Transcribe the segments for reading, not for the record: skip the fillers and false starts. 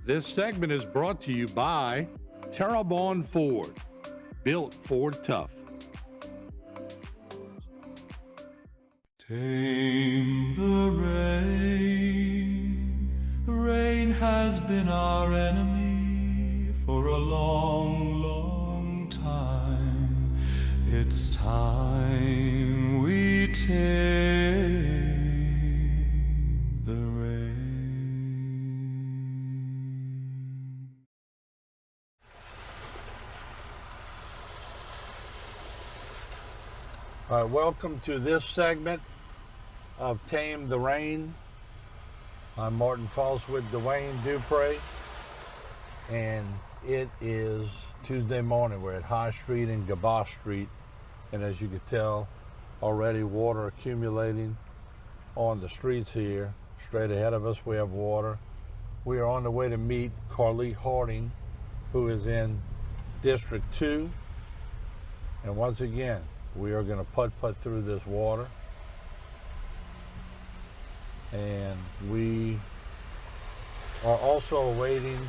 This segment is brought to you by Terrebonne Ford, built Ford tough. Tame the rain. Rain has been our enemy for a long, long time. It's time we tame the rain. All right, welcome to this segment of Tame the Rain. I'm Martin Falls with Dwayne Dupre, and it is Tuesday morning. We're at High Street and Gabosh Street, and as you can tell, already water accumulating on the streets here. Straight ahead of us, we have water. We are on the way to meet Carly Harding, who is in District 2, and once again, we are going to putt through this water. And we are also awaiting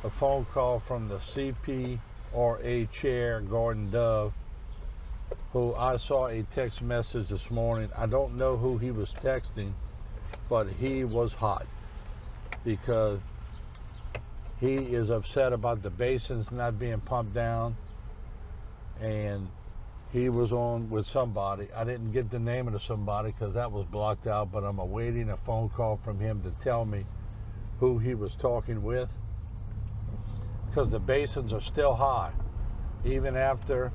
a phone call from the CPRA chair, Gordon Dove, who I saw a text message this morning. I don't know who he was texting, but he was hot because he is upset about the basins not being pumped down, and he was on with somebody. I didn't get the name of the somebody because that was blocked out, but I'm awaiting a phone call from him to tell me who he was talking with, because the basins are still high. Even after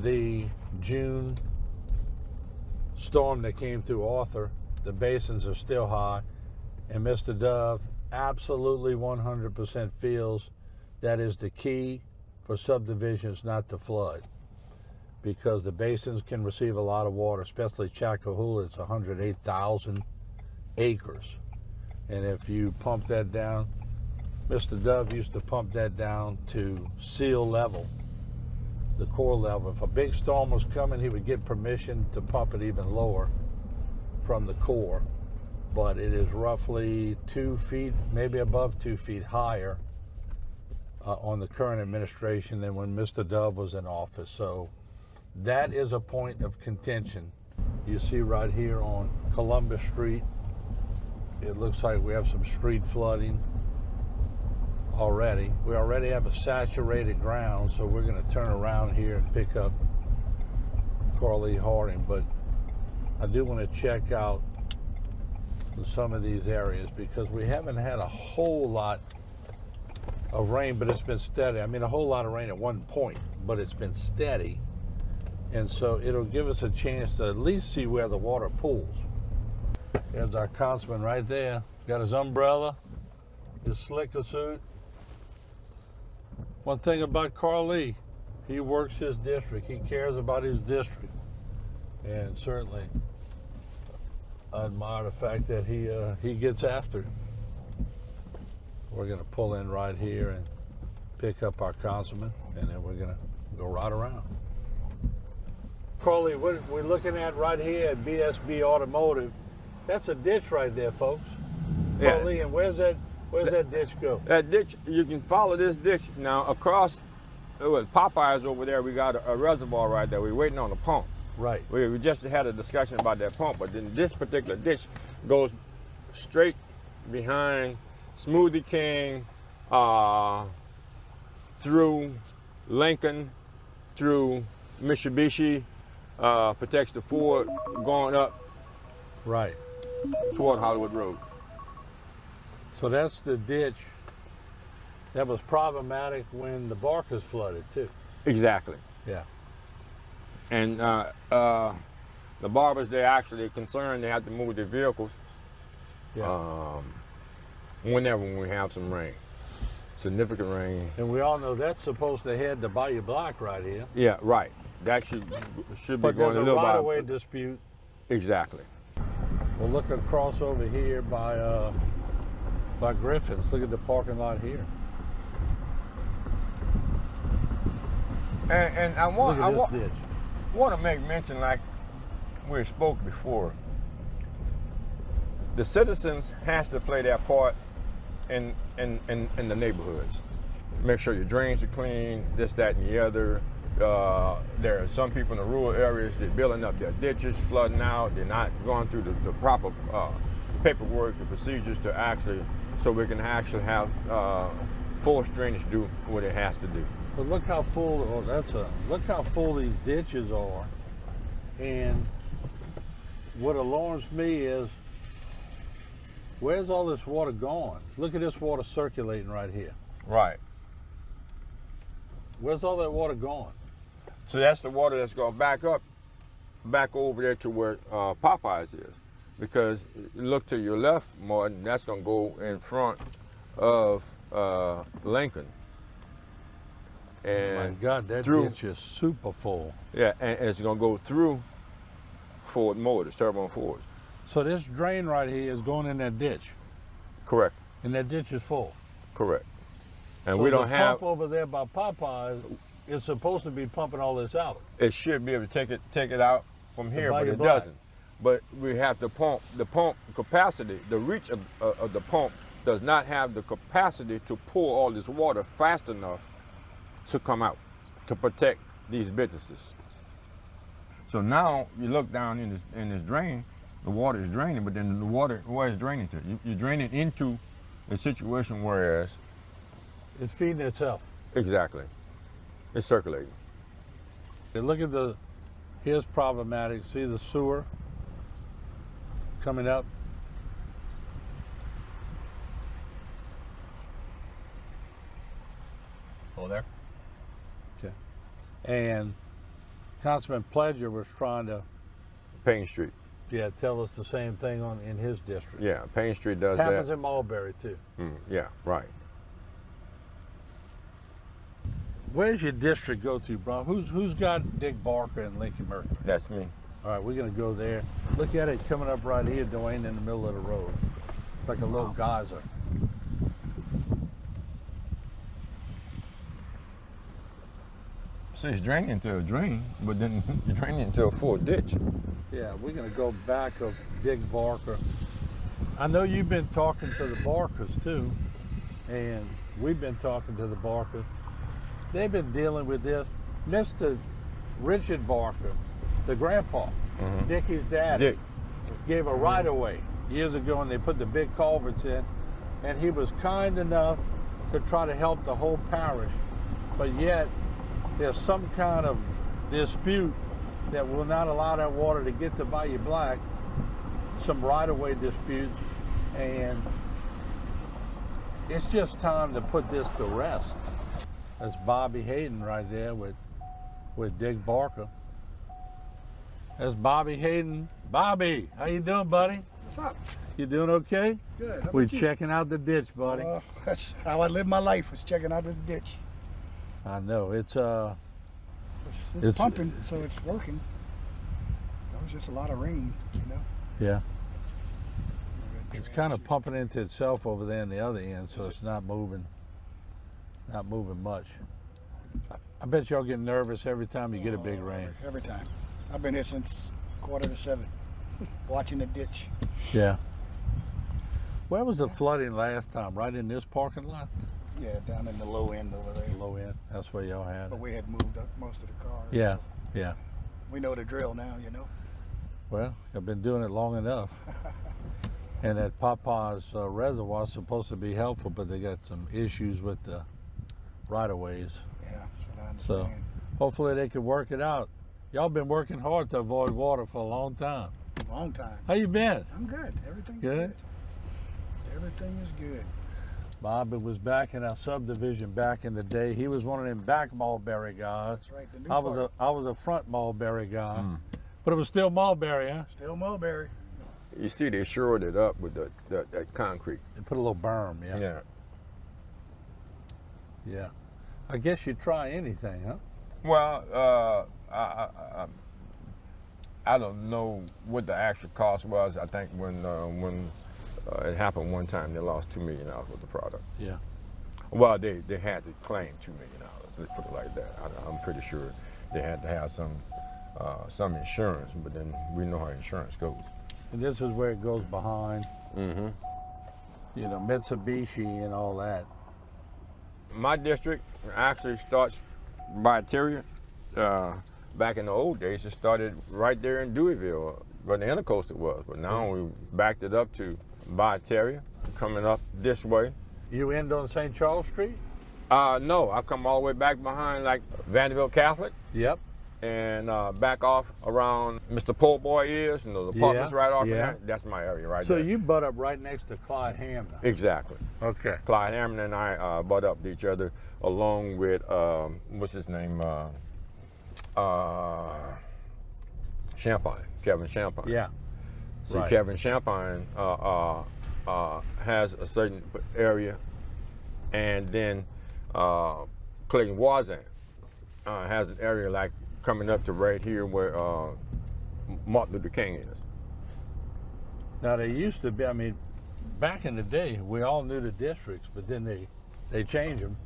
the June storm that came through Arthur, the basins are still high, and Mr. Dove absolutely 100% feels that is the key for subdivisions not to flood, because the basins can receive a lot of water, especially Chacohula. It's 108,000 acres. And if you pump that down, Mr. Dove used to pump that down to seal level, the core level. If a big storm was coming, he would get permission to pump it even lower from the core. But it is roughly 2 feet, maybe above 2 feet higher on the current administration than when Mr. Dove was in office. So that is a point of contention. You see right here on Columbus Street, it looks like we have some street flooding already. We already have a saturated ground, so we're going to turn around here and pick up Carly Harding. But I do want to check out some of these areas because we haven't had a whole lot of rain, but it's been steady. I mean, a whole lot of rain at one point, but it's been steady. And so it'll give us a chance to at least see where the water pools. There's our councilman right there. Got his umbrella, his slicker suit. One thing about Carly, he works his district. He cares about his district. And certainly, I admire the fact that he gets after it. We're going to pull in right here and pick up our councilman, and then we're going to go right around. Carly, what we're looking at right here at BSB Automotive, that's a ditch right there, folks. Yeah. Carly, and where's that ditch go? That ditch, you can follow this ditch. Now across, with Popeyes over there, we got a reservoir right there. We're waiting on a pump. Right. We just had a discussion about that pump, but then this particular ditch goes straight behind Smoothie King, through Lincoln, through Mitsubishi, protects the Ford going up Right. toward Hollywood Road. So that's the ditch that was problematic when the Barkers flooded too. Exactly. Yeah. And the barbers, they're actually concerned they have to move their vehicles whenever we have some rain, significant rain. And we all know that's supposed to head to Bayou Block right here. Yeah, right. That should be But going there's a a little right-of-way dispute. Exactly. We'll look across over here by Griffin's. Look at the parking lot here. And I Look at want this ditch. to make mention, like we spoke before, the citizens has to play their part in the neighborhoods. Make sure your drains are clean, this, that, and the other. There are some people in the rural areas, they're building up their ditches, flooding out. They're not going through the proper paperwork, the procedures to actually, so we can actually have forced drainage do what it has to do. But look how full, look how full these ditches are. And what alarms me is, where's all this water going? Look at this water circulating right here. Right. Where's all that water going? So that's the water that's going to back up, back over there to where Popeyes is. Because you look to your left, Martin, that's going to go in front of Lincoln. And Oh my God, that ditch is super full. Yeah, and it's going to go through Ford Motors, Turbine Fords. So this drain right here is going in that ditch, Correct, and that ditch is full. correct. And So we don't the have, pump over there by Popeyes is supposed to be pumping all this out. it should be able to take it out from here, by but your it block. doesn't. But we have the pump capacity, the reach of the pump does not have the capacity to pull all this water fast enough to come out, to protect these businesses. So now you look down in this drain, the water is draining, but then the water, where is draining to? You're draining into a situation whereas, It's feeding itself. exactly, it's circulating. And look at here's problematic. See the sewer coming up? Oh, there? Okay. And Councilman Pledger was trying to, Payne Street. tell us the same thing in his district. Yeah, Payne Street does Happens that. in Mulberry too. Yeah, right. Where's your district go to, bro? Who's got Dick Barker and Lincoln Mercury? That's me. All right, we're gonna go there. Look at it coming up right here, Dwayne, in the middle of the road. It's like a little geyser. So it's draining into a drain, but then you're draining into a full ditch. Yeah, we're gonna go back of Dick Barker. I know you've been talking to the Barkers too, and we've been talking to the Barkers. They've been dealing with this. Mr. Richard Barker, the grandpa, Dickie's daddy, Dick. gave a right-of-way years ago, and they put the big culverts in, and he was kind enough to try to help the whole parish, but yet there's some kind of dispute that will not allow that water to get to Bayou Black, some right-of-way disputes, and it's just time to put this to rest. That's Bobby Hayden right there with Dick Barker. That's Bobby Hayden. Bobby, how you doing, buddy? What's up? You doing okay? Good. How We're about you? checking out the ditch, buddy. That's how I live my life, was checking out this ditch. I know, it's It's It's- pumping, so it's working. That was just a lot of rain, you know. yeah. It's kind of pumping into itself over there in the other end, so it's not moving much. I bet y'all get nervous every time you get a big rain. Every time. I've been here since 6:45, watching the ditch. Yeah. Where was the flooding last time? Right in this parking lot? Yeah, down in the low end over there. Low end. That's where y'all had But it. we had moved up most of the cars. Yeah, yeah. We know the drill now, you know. Well, I've been doing it long enough. And that Popeyes reservoir is supposed to be helpful, but they got some issues with the right-of-ways. Yeah, that's what I So understand. hopefully they can work it out. Y'all been working hard to avoid water for a long time. Long time. How you been? I'm good. Everything's Good? good. Everything is good. Bobby was back in our subdivision back in the day. He was one of them back Mulberry guys. That's right. The new I was part. a front Mulberry guy, but it was still Mulberry, huh? Still Mulberry. You see, they shored it up with that concrete. They put a little berm, yeah. Yeah. Yeah. I guess you'd try anything, huh? Well, I don't know what the actual cost was. I think when it happened one time, they lost $2 million with the product. Yeah. Well, they had to claim $2 million. Let's put it like that. I'm pretty sure they had to have some insurance, but then we know how insurance goes. And this is where it goes behind. Mm-hmm. you know, Mitsubishi and all that. My district actually starts by Terry. Back in the old days, it started right there in Deweyville, where the intercoastal was. But now we backed it up to Terry, coming up this way. You end on St. Charles Street? No, I come all the way back behind like Vanderbilt Catholic. Yep. And back off around Mr. Po' Boy is, and those apartments right off of yeah. that. That's my area right So there. you butt up right next to Clyde Hamner. Exactly. Okay. Clyde Hamner and I butt up to each other, along with what's his name, Champagne, Kevin Champagne. Yeah. See, right. Kevin Champagne has a certain area, and then Clayton Voisin has an area like coming up to right here where Martin Luther King is. Now they used to be, I mean, back in the day, we all knew the districts, but then they changed them.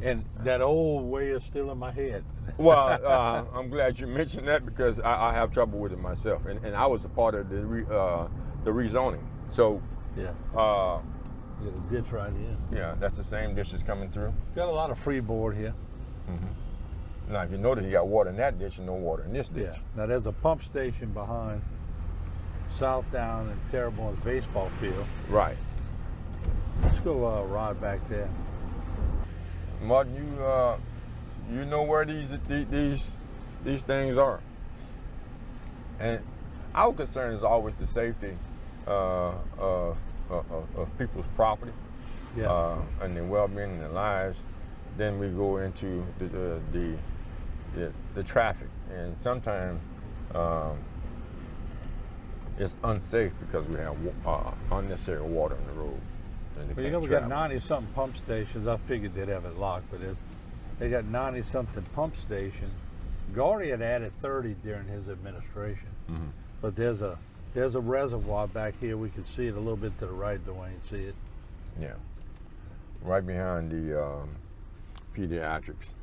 And that old way is still in my head. Well, I'm glad you mentioned that because I have trouble with it myself. And I was a part of the rezoning. So, Yeah. You got a ditch right here. Yeah, that's the same ditch that's coming through. Got a lot of freeboard here. Mm-hmm. Now, if you notice, you got water in that ditch and no water in this ditch. Yeah. Now there's a pump station behind Southdown and Terrebonne's baseball field. Right. Let's go ride back there. Martin, you know where these things are, and our concern is always the safety of people's property, Yeah. and their well-being and their lives. Then we go into the traffic, and sometimes it's unsafe because we have unnecessary water on the road. Well, you know, we got 90-something pump stations. I figured they'd have it locked, but they got 90-something pump stations. Gordy had added 30 during his administration. Mm-hmm. But there's a reservoir back here. We can see it a little bit to the right, Dwayne. See it? Yeah. Right behind the pediatrics.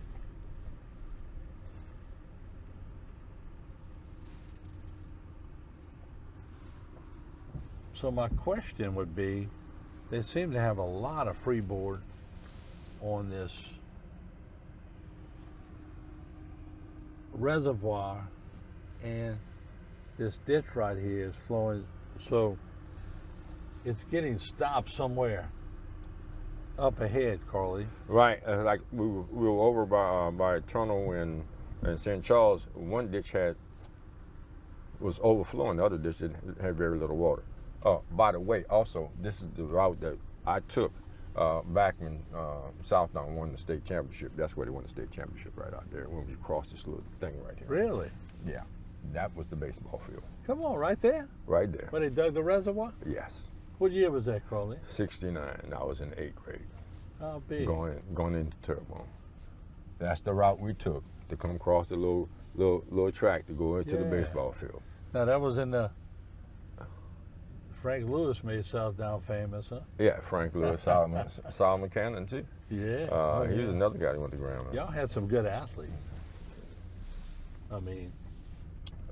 So my question would be, they seem to have a lot of freeboard on this reservoir, and this ditch right here is flowing, so it's getting stopped somewhere up ahead, Carly. Right, like we were over by Tunnel and St. Charles. One ditch was overflowing. The other ditch had very little water. By the way, also, this is the route that I took back when Southdown won the state championship. That's where they won the state championship, right out there, when we crossed this little thing right here. Really? Yeah, that was the baseball field. Come on, right there? Right there. Where they dug the reservoir? Yes. What year was that, Carly? 69. I was in 8th grade. How big? Going into Terrebonne. That's the route we took to come across the little track to go into the baseball field. Now that was in the Frank Lewis made Southdown famous, huh? Yeah, Frank Lewis, Solomon Cannon too. Yeah. He was another guy that went to ground. Y'all had some good athletes. I mean,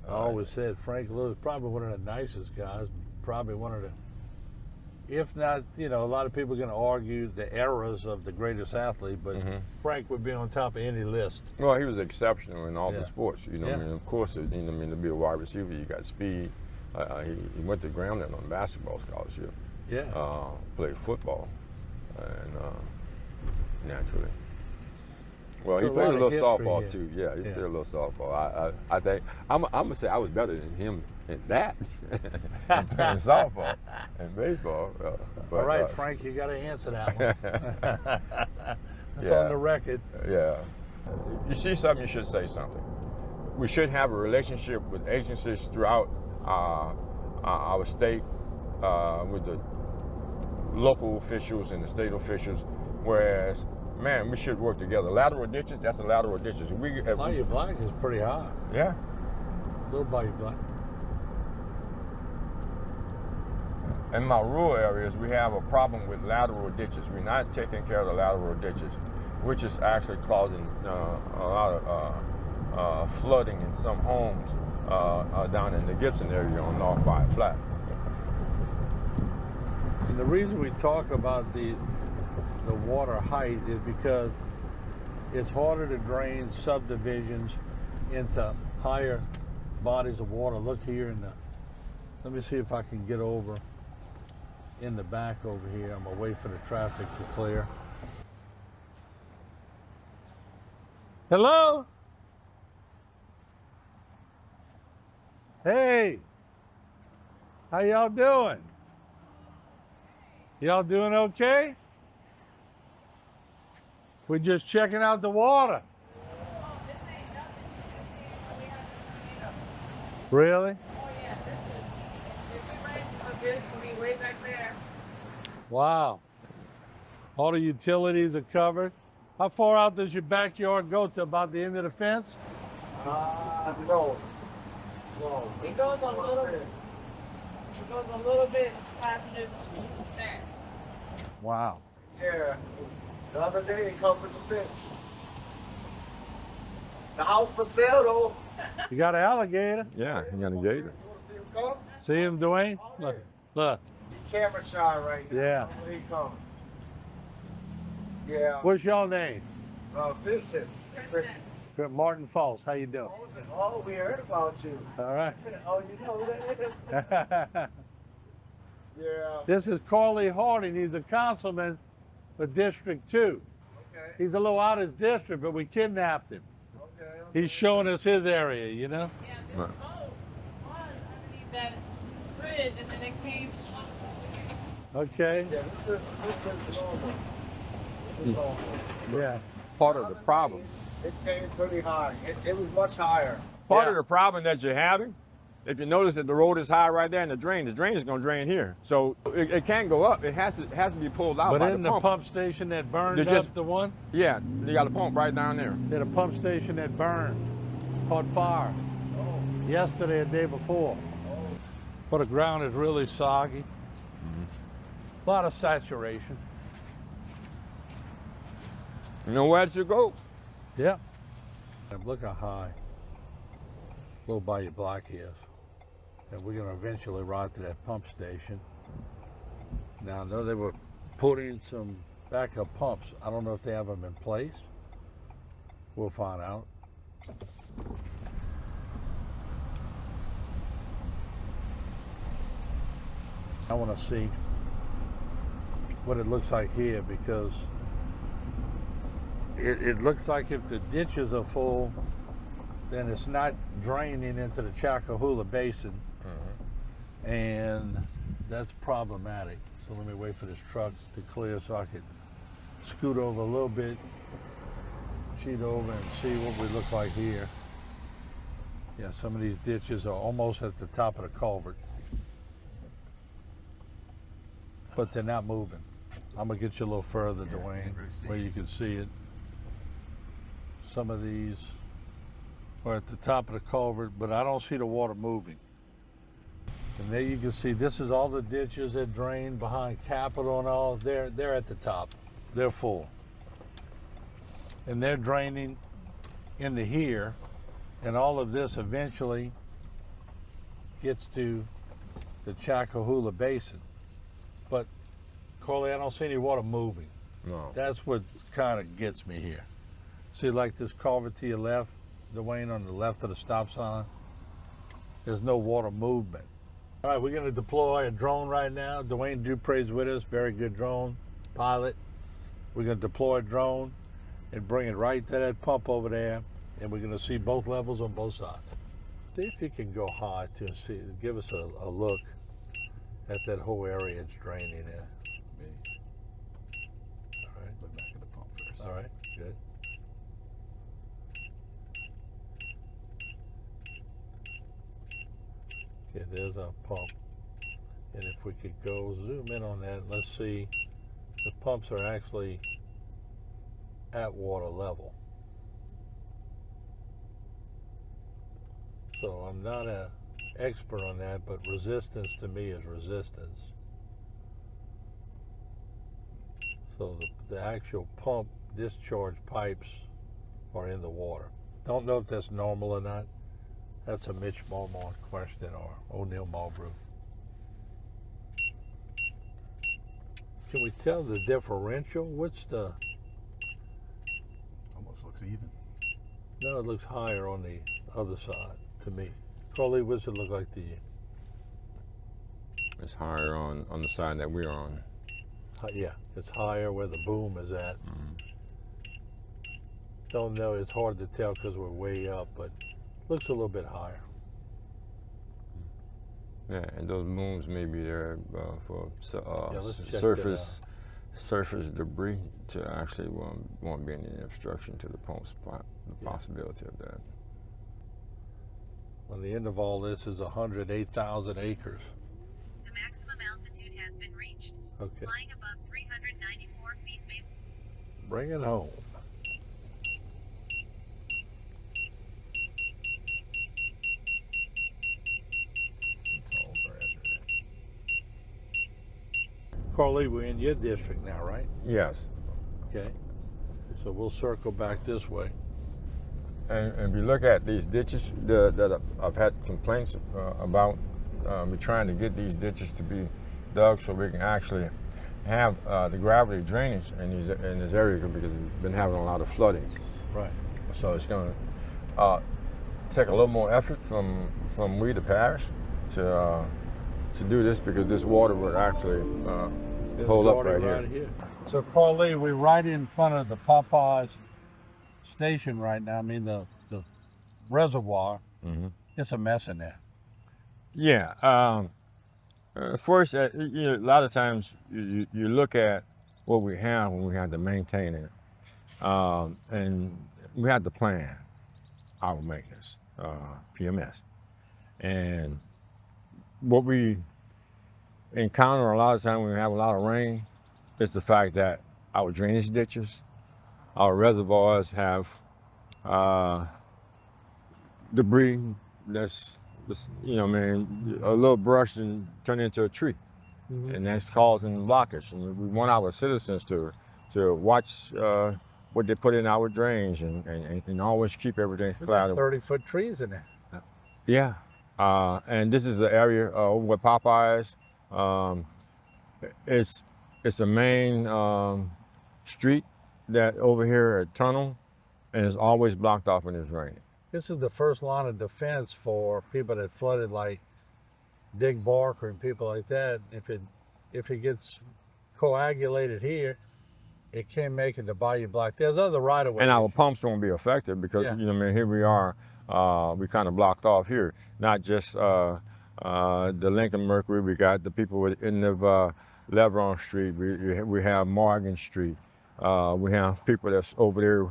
I always said Frank Lewis, probably one of the nicest guys, probably one of the, if not, you know, a lot of people are going to argue the eras of the greatest athlete, but Frank would be on top of any list. Well, he was exceptional in all the Yeah. sports. You know, Yeah. I mean, of course, you know, I mean, to be a wide receiver, you got speed. He went to Grambling on a basketball scholarship. Yeah. Played football, and naturally. Well, he So a played a lot little of history softball here. too. Yeah, he Yeah. played a little softball. I think I'm gonna say I was better than him in that, than playing softball and baseball. But, All right, Frank, you got to answer that one. That's Yeah. on the record. Yeah. You see something, you should say something. We should have a relationship with agencies throughout our state, with the local officials and the state officials, whereas, man, we should work together. Lateral ditches, that's a lateral ditches. Bayou Black is pretty high. Yeah. Little Bayou Black. In my rural areas, we have a problem with lateral ditches. We're not taking care of the lateral ditches, which is actually causing a lot of flooding in some homes down in the Gibson area on North Bayou Flat. And the reason we talk about the water height is because it's harder to drain subdivisions into higher bodies of water. Look here in the, let me see if I can get over in the back over here. I'm gonna wait for the traffic to clear. Hello? Hey, how y'all doing? Y'all doing okay? We're just checking out the water. Really? Oh yeah, this is, if we rain for this, we'll be way back there. Wow. All the utilities are covered. How far out does your backyard go to about the end of the fence? No. No. It goes a little bit. It goes a little bit past this fence. Wow. Yeah. The other day they covered the fence. The house for sale though. You got an alligator. Yeah, you got a gator. You wanna see him come? See him, Dwayne? Look, look. Camera shy right now. Yeah. Here he comes. Yeah. What's your name? Vincent. Good, Martin Falls. How you doing? Oh, we heard about you. All right. Oh, you know who that is? Yeah. This is Corley Harding. He's a councilman for District 2. Okay. He's a little out of his district, but we kidnapped him. Okay. He's showing us his area, you know? Yeah, there's one underneath that bridge, and then it came up. Okay. Yeah, this is normal. This is normal. Yeah. Part of the problem. It came pretty high. It was much higher. Part Yeah. of the problem that you're having, if you notice that the road is high right there and the drain is going to drain here. So it can't go up. It has to be pulled out But by in the the pump. pump station that burned They just- up, the one? Yeah, you got a pump right down there. They had a pump station that burned, caught fire. Yesterday, or the day before. But the ground is really soggy. A lot of saturation. You know where to go? Yeah. And look how high Little Bayou Black is. And we're going to eventually ride to that pump station. Now, I know they were putting some backup pumps. I don't know if they have them in place. We'll find out. I want to see what it looks like here because it looks like if the ditches are full, then it's not draining into the Chacohula Basin, and that's problematic. So let me wait for this truck to clear so I can scoot over a little bit, cheat over and see what we look like here. Yeah, some of these ditches are almost at the top of the culvert, but they're not moving. I'm gonna get you a little further, Dwayne, where you can see it. Some of these are at the top of the culvert, but I don't see the water moving. And there you can see, this is all the ditches that drain behind Capitol and all. They're at the top. They're full. And they're draining into here, and all of this eventually gets to the Chacohula Basin. But, Corley, I don't see any water moving. No. That's what kind of gets me here. See, like this culvert to your left, Dwayne, on the left of the stop sign, there's no water movement. All right, we're gonna deploy a drone right now. Dwayne Dupre's with us, very good drone pilot. We're gonna deploy a drone and bring it right to that pump over there, and we're gonna see both levels on both sides. See if you can go high to see, give us a look at that whole area it's draining in. All right. Look back at the pump first. All right, good. Okay, there's our pump. And if we could go zoom in on that, let's see, the pumps are actually at water level. So I'm not an expert on that, but resistance to me is resistance. So the actual pump discharge pipes are in the water. Don't know if that's normal or not. That's a Mitch Beaumont question or O'Neill Marlborough. Can we tell the differential? What's the? Almost looks even. No, it looks higher on the other side to me. Crowley, what's it look like to you? It's higher on the side that we're on. Yeah, it's higher where the boom is at. Mm-hmm. Don't know. It's hard to tell because we're way up, but looks a little bit higher. Yeah, and those booms may be there for Yeah, let's check that surface debris to actually won't be any obstruction to the pump spot. The possibility of that. On the end of all this is 108,000 acres. The maximum altitude has been reached. Okay, Flying above 394 feet may... bring it home. Some tall grass right there. Crowley, we're in your district now, right? Yes. Okay. So we'll circle back this way. And if you look at these ditches that I've had complaints about, we're trying to get these ditches to be dug so we can actually have the gravity drainage in this area because we've been having a lot of flooding. Right. So it's going to take a little more effort from we, the parish, to do this because this water would actually hold up right here. So Crowley, we're right in front of the Popeyes station right now. I mean the reservoir. Mm-hmm. It's a mess in there. Yeah. First, a lot of times you look at what we have when we have to maintain it, and we have to plan our maintenance, PMS. And what we encounter a lot of times when we have a lot of rain is the fact that our drainage ditches, our reservoirs have debris that's a little brush and turn into a tree. Mm-hmm. And that's causing blockage. And we want our citizens to watch what they put in our drains and always keep everything clouded. 30-foot trees in there. Yeah. And this is an area over with Popeyes. It's a main street that over here at Tunnel, and it's always blocked off when it's raining. This is the first line of defense for people that flooded, like Dick Barker and people like that. If it gets coagulated here, it can't make it to Bayou Black. There's other right-of-way. And our pumps won't be affected because here we are. We kind of blocked off here. Not just the Lincoln Mercury. We got the people in the Leveron Street. We have Morgan Street. We have people that's over there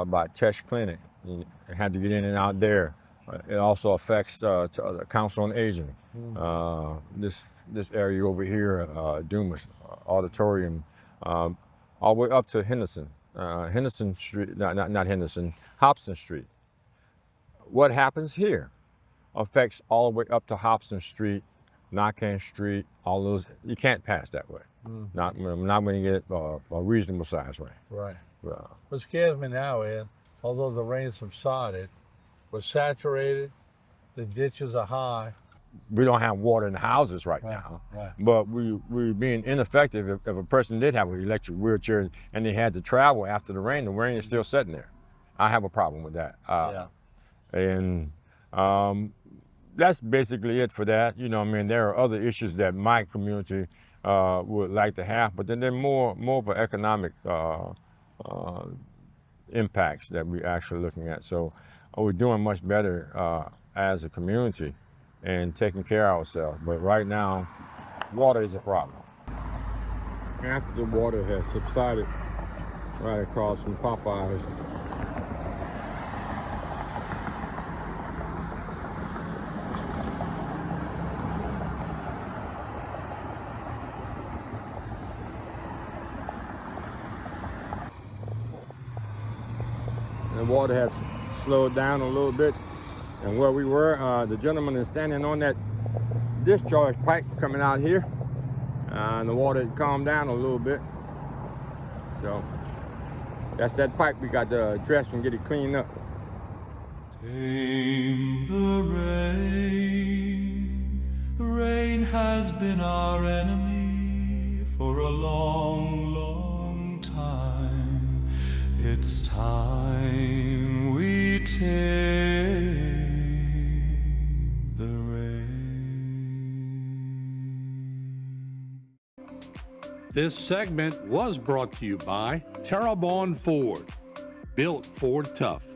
by Tesh Clinic. You had to get in and out there. It also affects the Council on Aging. This area over here, Dumas Auditorium, all the way up to Henderson Street, not Henderson, Hobson Street. What happens here affects all the way up to Hobson Street, Knockan Street, all those. You can't pass that way. Not when you get a reasonable size way. Right. What scares me now is, although the rain subsided, we're saturated, the ditches are high. We don't have water in the houses right now, but we're being ineffective if a person did have an electric wheelchair and they had to travel after the rain is still sitting there. I have a problem with that. And that's basically it for that. There are other issues that my community would like to have, but then they're more of an economic impacts that we're actually looking at. So we're doing much better as a community and taking care of ourselves. But right now, water is a problem. After the water has subsided right across from Popeyes, the water has slowed down a little bit, and where we were, the gentleman is standing on that discharge pipe coming out here, and the water had calmed down a little bit. So that's that pipe we got to address and get it cleaned up. Tame the rain. Rain has been our enemy for a long, long time. It's time we take the rain. This segment was brought to you by Terrebonne Ford, built Ford tough.